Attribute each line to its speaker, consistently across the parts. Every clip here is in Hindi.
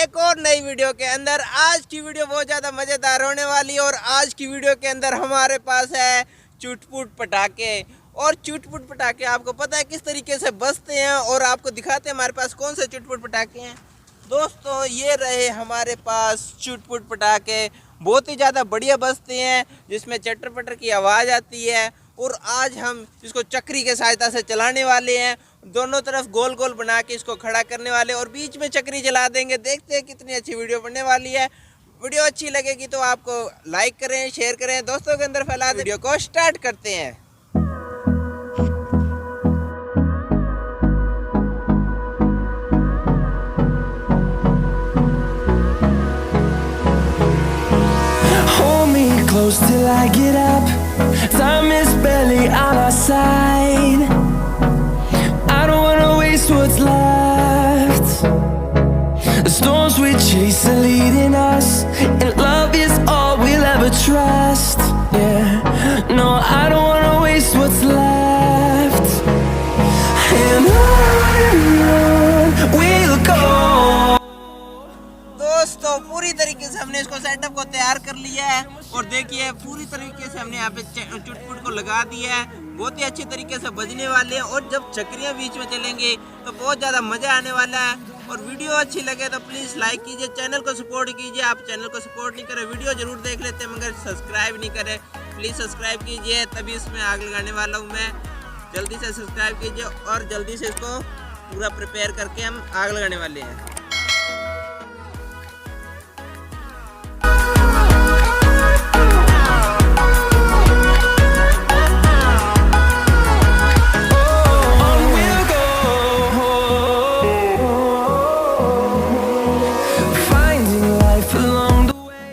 Speaker 1: एक और नई वीडियो के अंदर। आज की वीडियो बहुत ज़्यादा मज़ेदार होने वाली है और आज की वीडियो के अंदर हमारे पास है चुटपुट पटाखे। और चुटपुट पटाखे आपको पता है किस तरीके से बजते हैं और आपको दिखाते हैं हमारे पास कौन से चुटपुट पटाखे हैं। दोस्तों ये रहे हमारे पास चुटपुट पटाखे, बहुत ही ज़्यादा बढ़िया बजते हैं, जिसमें चटर पटर की आवाज़ आती है। और आज हम इसको चक्री के सहायता से चलाने वाले हैं, दोनों तरफ गोल गोल बना के इसको खड़ा करने वाले और बीच में चक्री जला देंगे। देखते हैं कितनी अच्छी वीडियो बनने वाली है। वीडियो अच्छी लगेगी तो आपको लाइक करें, शेयर करें, दोस्तों के अंदर फैला दें। वीडियो को स्टार्ट करते हैं।
Speaker 2: Close till I get up. Time is barely on our side. I don't wanna waste what's left. The storms we chase are leading us, and love is all we'll ever trust. Yeah, no, I don't wanna waste what's left. And on we'll go.
Speaker 1: दोस्तों पूरी तरीके से हमने इसको सेटअप को तैयार कर लिया है और देखिए पूरी तरीके से हमने यहाँ पे चुटपुट को लगा दिया है। बहुत ही अच्छी तरीके से बजने वाले हैं और जब चक्रियाँ बीच में चलेंगी तो बहुत ज़्यादा मज़ा आने वाला है। और वीडियो अच्छी लगे तो प्लीज़ लाइक कीजिए, चैनल को सपोर्ट कीजिए। आप चैनल को सपोर्ट नहीं करें, वीडियो ज़रूर देख लेते हैं मगर सब्सक्राइब नहीं करें, प्लीज़ सब्सक्राइब कीजिए, तभी इसमें आग लगाने वाला हूँ मैं। जल्दी से सब्सक्राइब कीजिए और जल्दी से इसको पूरा प्रिपेयर करके हम आग लगाने वाले हैं।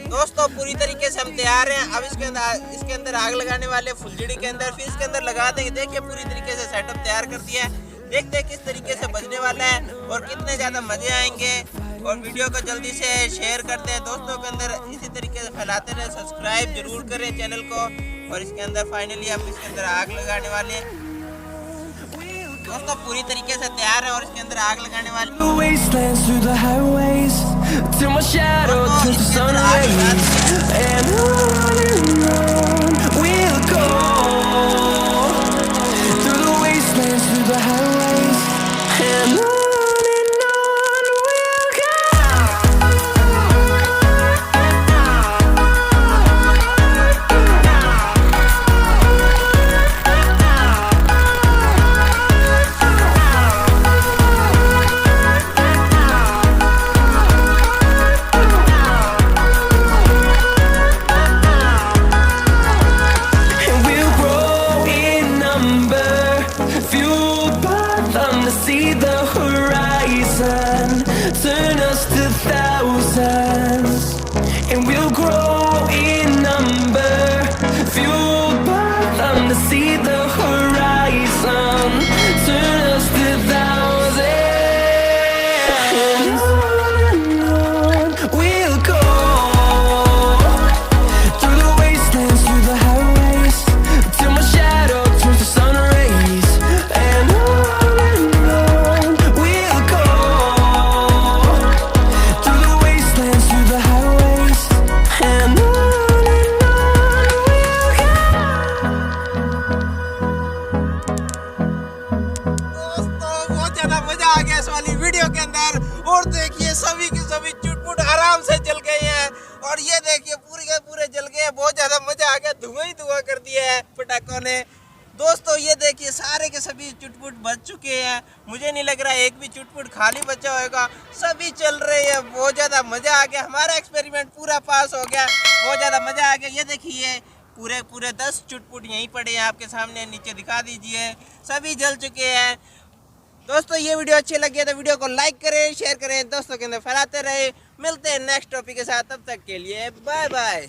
Speaker 1: दोस्तों पूरी तरीके से हम तैयार हैं। अब इसके अंदर आग लगाने वाले फुलझड़ी के अंदर, फिर इसके अंदर लगा देंगे। देखिए पूरी तरीके से सेटअप तैयार कर दिया है। देखते हैं किस तरीके से बजने वाला है और कितने ज़्यादा मज़े आएंगे। और वीडियो को जल्दी से शेयर करते हैं, दोस्तों के अंदर इसी तरीके से फैलाते रहे। सब्सक्राइब जरूर करें चैनल को। और इसके अंदर फाइनली हम इसके अंदर आग लगाने वाले हैं। दोस्तों पूरी तरीके से तैयार है और इसके अंदर आग लगाने वाले see the horizon, turn us to thousands, and we'll grow in number, fueled by them to see the horizon, turn us to thousands, and on we'll go, through the wastelands, through the highways, till my shadow turns to sun rays, and video के अंदर। और देखिए सभी के सभी चुटपुट आराम से जल गए हैं और ये देखिए पूरे के पूरे जल गए हैं। बहुत ज़्यादा मज़ा आ गया, धुआं ही धुआं कर दिया है पटाखों ने। दोस्तों ये देखिए सारे के सभी चुटपुट बच चुके हैं। मुझे नहीं लग रहा एक भी चुटपुट खाली बचा होगा, सभी चल रहे हैं। बहुत ज़्यादा मज़ा आ गया, हमारा एक्सपेरिमेंट पूरा पास हो गया, बहुत ज़्यादा मज़ा आ गया। ये देखिए पूरे 10 चुटपुट यहीं पड़े हैं आपके सामने, नीचे दिखा दीजिए, सभी जल चुके हैं। दोस्तों ये वीडियो अच्छी लगी है तो वीडियो को लाइक करें, शेयर करें, दोस्तों के अंदर फैलाते रहे। मिलते हैं नेक्स्ट टॉपिक के साथ, तब तक के लिए बाय बाय।